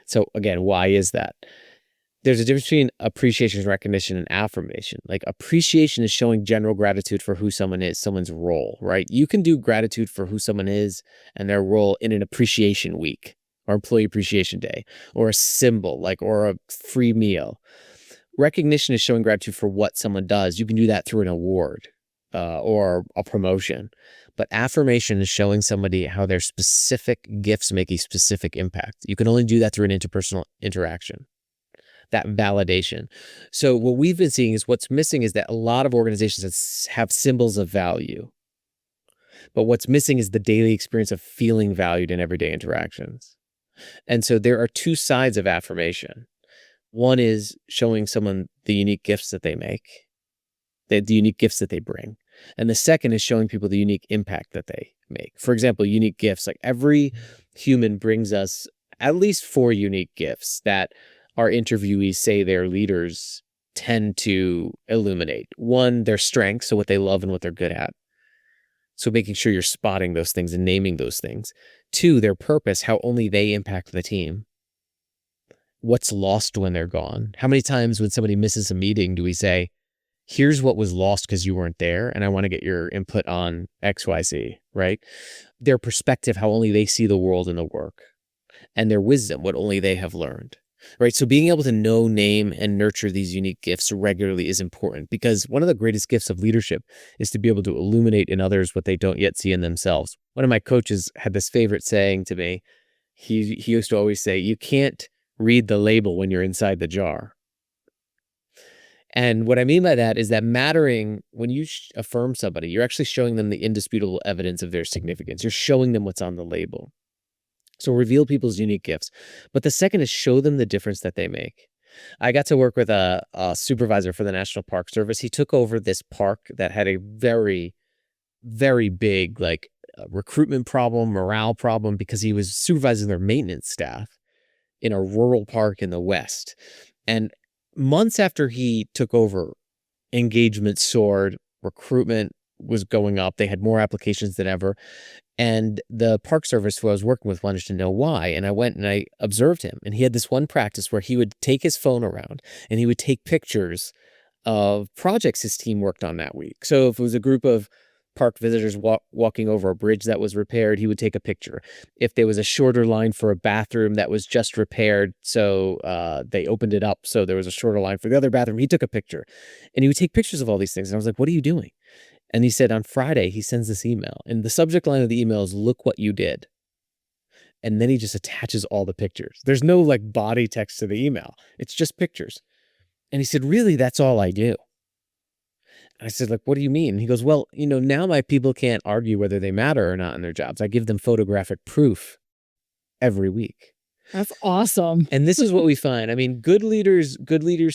So again, why is that? There's a difference between appreciation, recognition, and affirmation. Like appreciation is showing general gratitude for who someone is, someone's role, right? You can do gratitude for who someone is and their role in an appreciation week or employee appreciation day or a symbol or a free meal. Recognition is showing gratitude for what someone does. You can do that through an award or a promotion. But affirmation is showing somebody how their specific gifts make a specific impact. You can only do that through an interpersonal interaction, that validation. So what we've been seeing is what's missing is that a lot of organizations have symbols of value. But what's missing is the daily experience of feeling valued in everyday interactions. And so there are two sides of affirmation. One is showing someone the unique gifts that they make, the unique gifts that they bring. And the second is showing people the unique impact that they make. For example, unique gifts, like every human brings us at least 4 unique gifts that our interviewees say their leaders tend to illuminate. One, their strengths, so what they love and what they're good at. So making sure you're spotting those things and naming those things. 2, their purpose, how only they impact the team. What's lost when they're gone? How many times when somebody misses a meeting do we say, here's what was lost because you weren't there, and I want to get your input on XYZ, right? Their perspective, how only they see the world and the work, and their wisdom, what only they have learned, right? So being able to know, name, and nurture these unique gifts regularly is important because one of the greatest gifts of leadership is to be able to illuminate in others what they don't yet see in themselves. One of my coaches had this favorite saying to me. He used to always say, you can't read the label when you're inside the jar. And what I mean by that is that mattering, when you affirm somebody, you're actually showing them the indisputable evidence of their significance. You're showing them what's on the label. So reveal people's unique gifts. But the second is show them the difference that they make. I got to work with a supervisor for the National Park Service. He took over this park that had a very, very big recruitment problem, morale problem, because he was supervising their maintenance staff in a rural park in the West. And months after he took over, engagement soared, recruitment was going up. They had more applications than ever. And the Park Service who I was working with wanted to know why. And I went and I observed him. And he had this one practice where he would take his phone around and he would take pictures of projects his team worked on that week. So if it was a group of park visitors walking over a bridge that was repaired, he would take a picture. If there was a shorter line for a bathroom that was just repaired, so they opened it up, so there was a shorter line for the other bathroom, he took a picture. And he would take pictures of all these things. And I was like, what are you doing? And he said on Friday, he sends this email. And the subject line of the email is, look what you did. And then he just attaches all the pictures. There's no body text to the email. It's just pictures. And he said, really, that's all I do. I said, what do you mean? And he goes, well, now my people can't argue whether they matter or not in their jobs. I give them photographic proof every week. That's awesome. And this is what we find. I mean, good leaders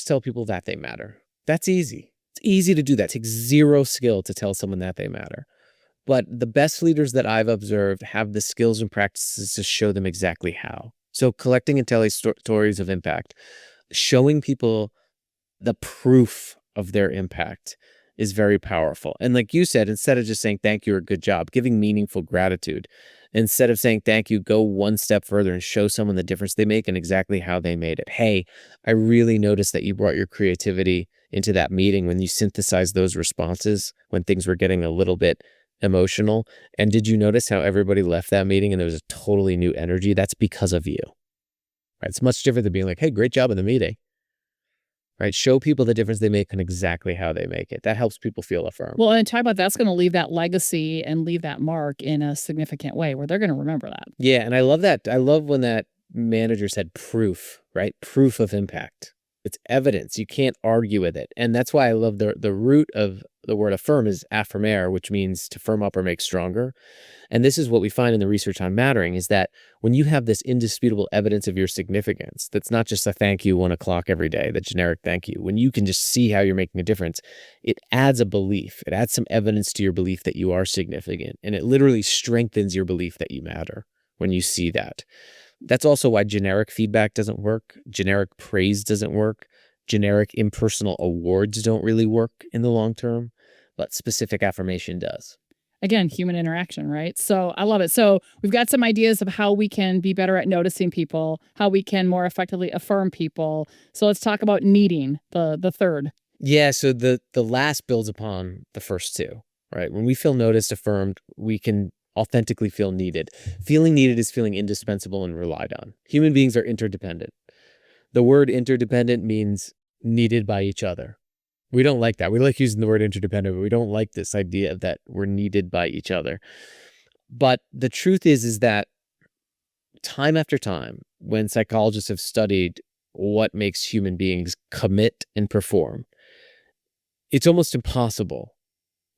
tell people that they matter. That's easy. It's easy to do that. It takes zero skill to tell someone that they matter. But the best leaders that I've observed have the skills and practices to show them exactly how. So collecting and telling stories of impact, showing people the proof of their impact is very powerful. And like you said, instead of just saying thank you or good job, giving meaningful gratitude. Instead of saying thank you, go one step further and show someone the difference they make and exactly how they made it. Hey, I really noticed that you brought your creativity into that meeting when you synthesized those responses when things were getting a little bit emotional. And did you notice how everybody left that meeting and there was a totally new energy? That's because of you. Right? It's much different than being like, hey, great job in the meeting. Right? Show people the difference they make and exactly how they make it. That helps people feel affirmed. Well, and talk about that's going to leave that legacy and leave that mark in a significant way where they're going to remember that. Yeah, and I love that. I love when that manager said proof, right? Proof of impact. It's evidence. You can't argue with it. And that's why I love the root of the word affirm is affirmare, which means to firm up or make stronger. And this is what we find in the research on mattering is that when you have this indisputable evidence of your significance, that's not just a thank you 1:00 every day, the generic thank you. When you can just see how you're making a difference, it adds a belief. It adds some evidence to your belief that you are significant. And it literally strengthens your belief that you matter when you see that. That's also why generic feedback doesn't work. Generic praise doesn't work. Generic impersonal awards don't really work in the long term, but specific affirmation does. Again, human interaction, right? So I love it. So we've got some ideas of how we can be better at noticing people, how we can more effectively affirm people. So let's talk about needing, the third. Yeah, so the last builds upon the first two, right? When we feel noticed, affirmed, we can authentically feel needed. Feeling needed is feeling indispensable and relied on. Human beings are interdependent. The word interdependent means needed by each other. We don't like that. We like using the word interdependent, but we don't like this idea that we're needed by each other. But the truth is that time after time, when psychologists have studied what makes human beings commit and perform, it's almost impossible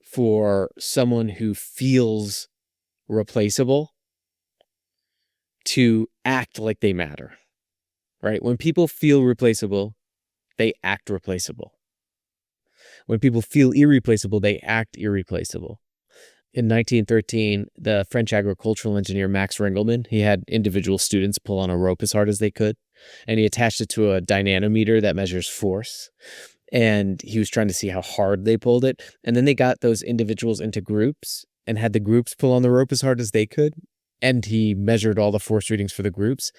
for someone who feels replaceable to act like they matter, right? When people feel replaceable, they act replaceable. When people feel irreplaceable, they act irreplaceable. In 1913, the French agricultural engineer Max Ringelmann, he had individual students pull on a rope as hard as they could, and he attached it to a dynamometer that measures force. And he was trying to see how hard they pulled it. And then they got those individuals into groups and had the groups pull on the rope as hard as they could. And he measured all the force readings for the groups.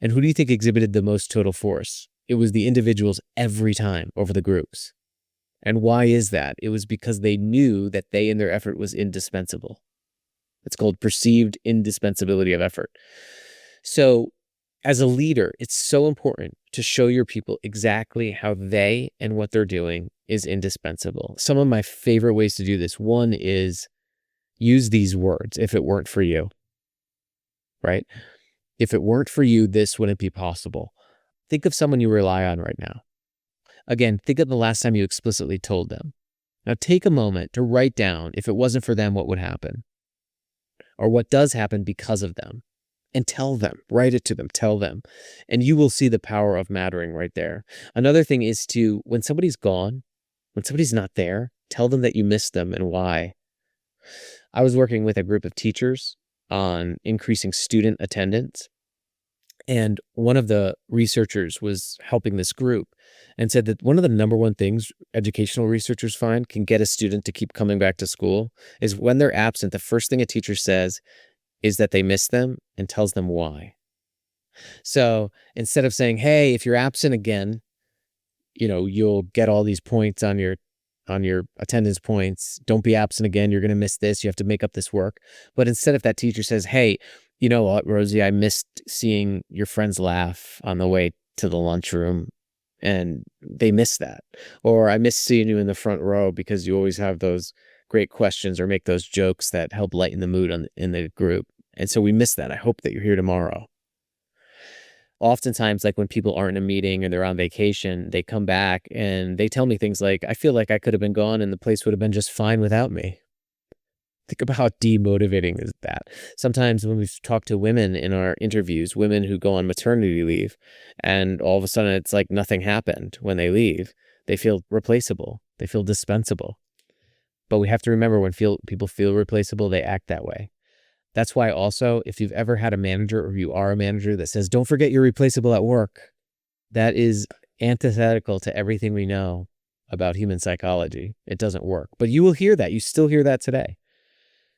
And who do you think exhibited the most total force? It was the individuals every time over the groups. And why is that? It was because they knew that they and their effort was indispensable. It's called perceived indispensability of effort. So as a leader, it's so important to show your people exactly how they and what they're doing is indispensable. Some of my favorite ways to do this, one is use these words, if it weren't for you, right? If it weren't for you, this wouldn't be possible. Think of someone you rely on right now. Again, think of the last time you explicitly told them. Now take a moment to write down, if it wasn't for them, what would happen? Or what does happen because of them? And tell them, write it to them, tell them. And you will see the power of mattering right there. Another thing is to, when somebody's gone, when somebody's not there, tell them that you miss them and why. I was working with a group of teachers on increasing student attendance. And one of the researchers was helping this group and said that one of the number one things educational researchers find can get a student to keep coming back to school is when they're absent, the first thing a teacher says is that they miss them and tells them why. So instead of saying, hey, if you're absent again, you'll get all these points on your attendance points. Don't be absent again. You're going to miss this. You have to make up this work. But instead, if that teacher says, hey, you know what, Rosie, I missed seeing your friends laugh on the way to the lunchroom and they miss that. Or I miss seeing you in the front row because you always have those great questions or make those jokes that help lighten the mood in the group. And so we miss that. I hope that you're here tomorrow. Oftentimes, like when people aren't in a meeting or they're on vacation, they come back and they tell me things like, I feel like I could have been gone and the place would have been just fine without me. Think about how demotivating is that. Sometimes when we talk to women in our interviews, women who go on maternity leave, and all of a sudden it's like nothing happened when they leave, they feel replaceable. They feel dispensable. But we have to remember when people feel replaceable, they act that way. That's why also, if you've ever had a manager or you are a manager that says, don't forget you're replaceable at work, that is antithetical to everything we know about human psychology. It doesn't work. But you will hear that. You still hear that today.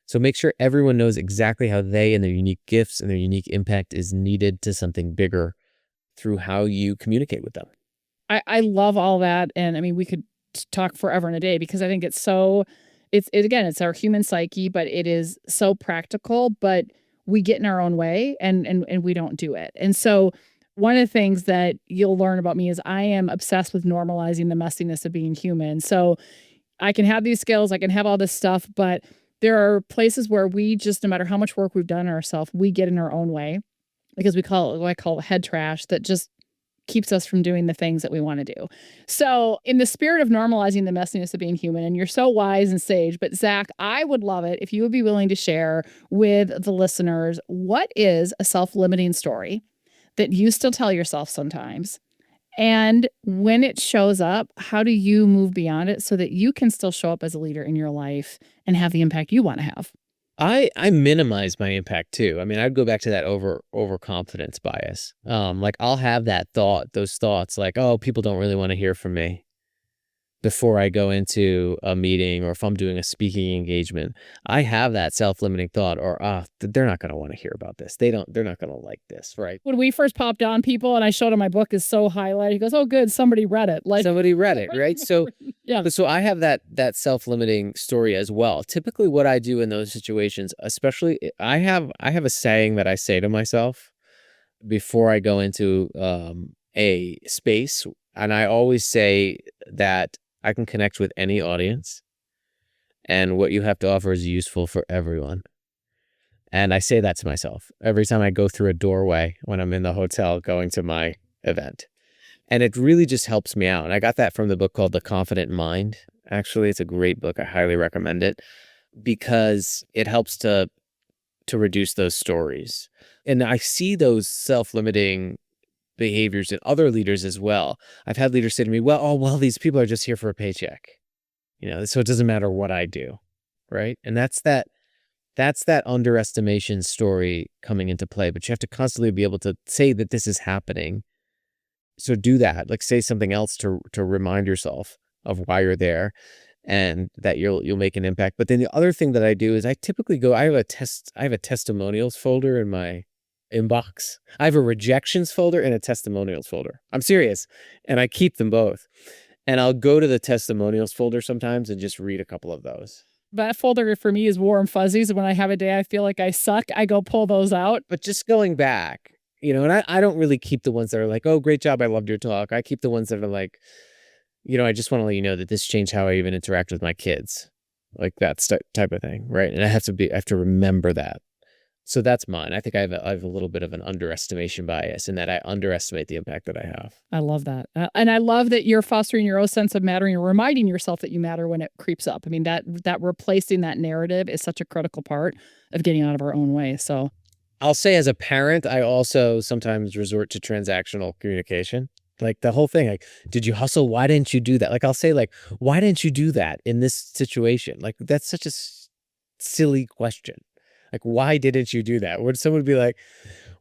So make sure everyone knows exactly how they and their unique gifts and their unique impact is needed to something bigger through how you communicate with them. I love all that. And I mean, we could talk forever and a day because I think it's so, again, it's our human psyche, but it is so practical, but we get in our own way and we don't do it. And so one of the things that you'll learn about me is I am obsessed with normalizing the messiness of being human. So I can have these skills, I can have all this stuff, but there are places where we just, no matter how much work we've done ourselves, we get in our own way because we call it what I call head trash that just keeps us from doing the things that we want to do. So, in the spirit of normalizing the messiness of being human, and you're so wise and sage, but Zach, I would love it if you would be willing to share with the listeners what is a self-limiting story that you still tell yourself sometimes. And when it shows up, how do you move beyond it so that you can still show up as a leader in your life and have the impact you want to have? I minimize my impact too. I mean, I'd go back to that overconfidence bias. Like I'll have those thoughts like, oh, people don't really want to hear from me before I go into a meeting, or if I'm doing a speaking engagement. I have that self-limiting thought, or they're not going to want to hear about this. They're not going to like this, right? When we first popped on people and I showed him my book is so highlighted, he goes, "Oh, good, somebody read it." Like Somebody read it, right? So yeah. so I have that self-limiting story as well. Typically what I do in those situations, especially I have a saying that I say to myself before I go into a space, and I always say that I can connect with any audience, and what you have to offer is useful for everyone. And I say that to myself every time I go through a doorway when I'm in the hotel going to my event. And it really just helps me out. And I got that from the book called The Confident Mind. Actually, it's a great book. I highly recommend it because it helps to reduce those stories. And I see those self-limiting behaviors in other leaders as well. I've had leaders say to me, well, these people are just here for a paycheck. So it doesn't matter what I do, right? And that's that underestimation story coming into play. But you have to constantly be able to say that this is happening. So do that, like say something else to remind yourself of why you're there and that you'll make an impact. But then the other thing that I do is I typically I have a testimonials folder in my inbox. I have a rejections folder and a testimonials folder. I'm serious. And I keep them both. And I'll go to the testimonials folder sometimes and just read a couple of those. That folder for me is warm fuzzies. When I have a day I feel like I suck, I go pull those out. But just going back, and I don't really keep the ones that are like, oh, great job, I loved your talk. I keep the ones that are like, I just want to let you know that this changed how I even interact with my kids. Like that type of thing, right? And I have to remember that. So that's mine. I think I have a little bit of an underestimation bias in that I underestimate the impact that I have. I love that. And I love that you're fostering your own sense of mattering. You're reminding yourself that you matter when it creeps up. I mean, that replacing that narrative is such a critical part of getting out of our own way. So I'll say as a parent, I also sometimes resort to transactional communication. Like the whole thing, like, did you hustle? Why didn't you do that? Like, I'll say like, why didn't you do that in this situation? Like, that's such a silly question. Like, why didn't you do that? Would someone be like,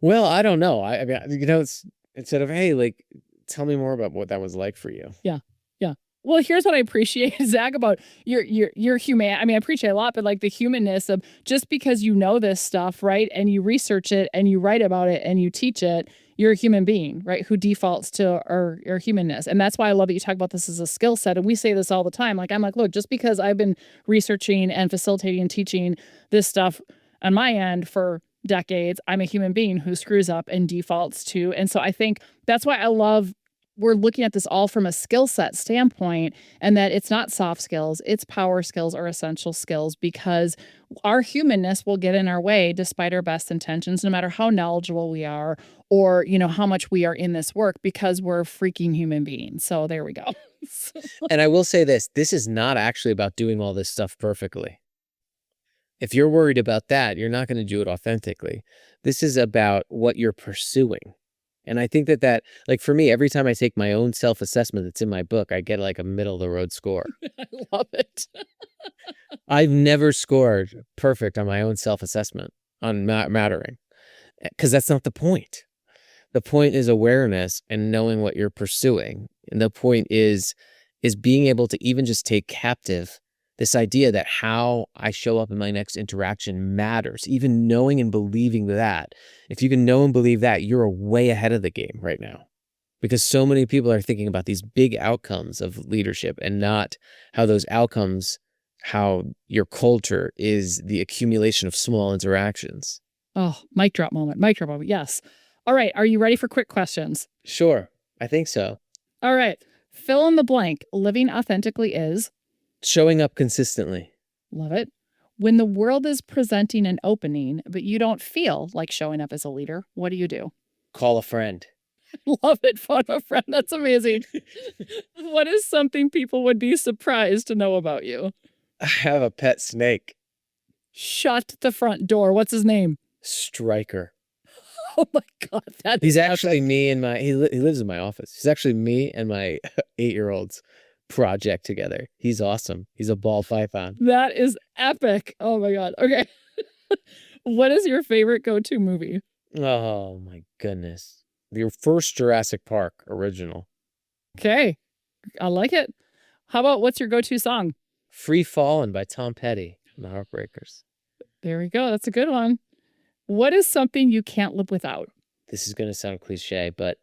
well, I don't know. I mean, it's instead of, hey, like, tell me more about what that was like for you. Yeah. Yeah. Well, here's what I appreciate, Zach, about your human. I mean, I appreciate a lot, but like the humanness of just because you know this stuff, right? And you research it and you write about it and you teach it, you're a human being, right? Who defaults to our humanness. And that's why I love that you talk about this as a skill set. And we say this all the time. Like, I'm like, look, just because I've been researching and facilitating and teaching this stuff on my end for decades, I'm a human being who screws up and defaults to. And so I think that's why I love we're looking at this all from a skill set standpoint, and that it's not soft skills, it's power skills or essential skills, because our humanness will get in our way despite our best intentions, no matter how knowledgeable we are or, how much we are in this work, because we're freaking human beings. So there we go. And I will say this is not actually about doing all this stuff perfectly. If you're worried about that, you're not going to do it authentically. This is about what you're pursuing. And I think that like for me, every time I take my own self-assessment that's in my book, I get like a middle of the road score. I love it. I've never scored perfect on my own self-assessment on mattering, because that's not the point. The point is awareness and knowing what you're pursuing. And the point is being able to even just take captive this idea that how I show up in my next interaction matters, even knowing and believing that. If you can know and believe that, you're way ahead of the game right now. Because so many people are thinking about these big outcomes of leadership and not how those outcomes, how your culture is the accumulation of small interactions. Oh, mic drop moment. Mic drop moment. Yes. All right. Are you ready for quick questions? Sure. I think so. All right. Fill in the blank. Living authentically is? Showing up consistently. Love it. When the world is presenting an opening, but you don't feel like showing up as a leader, what do? Call a friend. Love it. Phone a friend. That's amazing. What is something people would be surprised to know about you? I have a pet snake. Shut the front door. What's his name? Striker. Oh my God. He's actually me and he lives in my office. He's actually me and my 8-year-old's project together. He's awesome. He's a ball python. That is epic. Oh my God. Okay. What is your favorite go-to movie? Oh my goodness. Your first Jurassic Park original. Okay. I like it. How about what's your go-to song? Free Fallin' by Tom Petty and the Heartbreakers. There we go. That's a good one. What is something you can't live without? This is going to sound cliche, but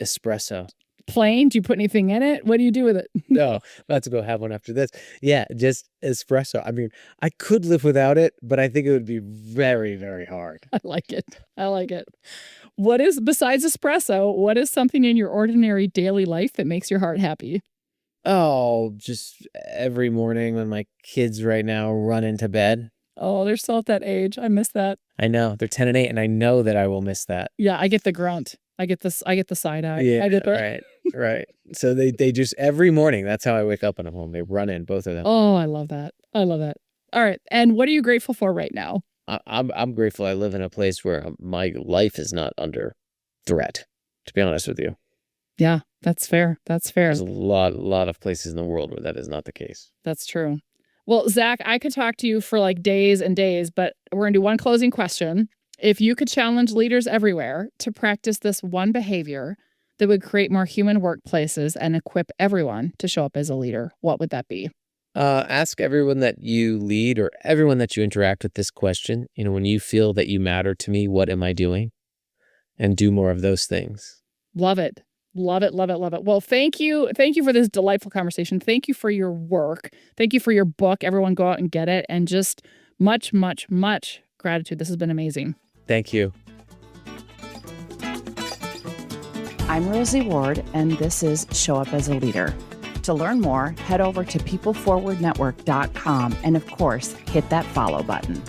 espresso. Plain? Do you put anything in it? What do you do with it? No, I'm about to go have one after this. Yeah, just espresso. I mean, I could live without it, but I think it would be very, very hard. I like it. I like it. What is, besides espresso, what is something in your ordinary daily life that makes your heart happy? Oh, just every morning when my kids right now run into bed. Oh, they're still at that age. I miss that. I know. They're 10 and 8, and I know that I will miss that. Yeah, I get the grunt. I get the side eye. Yeah, I get the... right, right. So they just, every morning, that's how I wake up when I'm home. They run in, both of them. Oh, I love that. I love that. All right. And what are you grateful for right now? I'm grateful I live in a place where my life is not under threat, to be honest with you. Yeah, that's fair. That's fair. There's a lot of places in the world where that is not the case. That's true. Well, Zach, I could talk to you for like days and days, but we're going to do one closing question. If you could challenge leaders everywhere to practice this one behavior that would create more human workplaces and equip everyone to show up as a leader, what would that be? Ask everyone that you lead or everyone that you interact with this question. You know, when you feel that you matter to me, what am I doing? And do more of those things. Love it. Love it, love it, love it. Well, thank you. Thank you for this delightful conversation. Thank you for your work. Thank you for your book. Everyone go out and get it. And just much, much, much gratitude. This has been amazing. Thank you. I'm Rosie Ward, and this is Show Up as a Leader. To learn more, head over to peopleforwardnetwork.com and, of course, hit that follow button.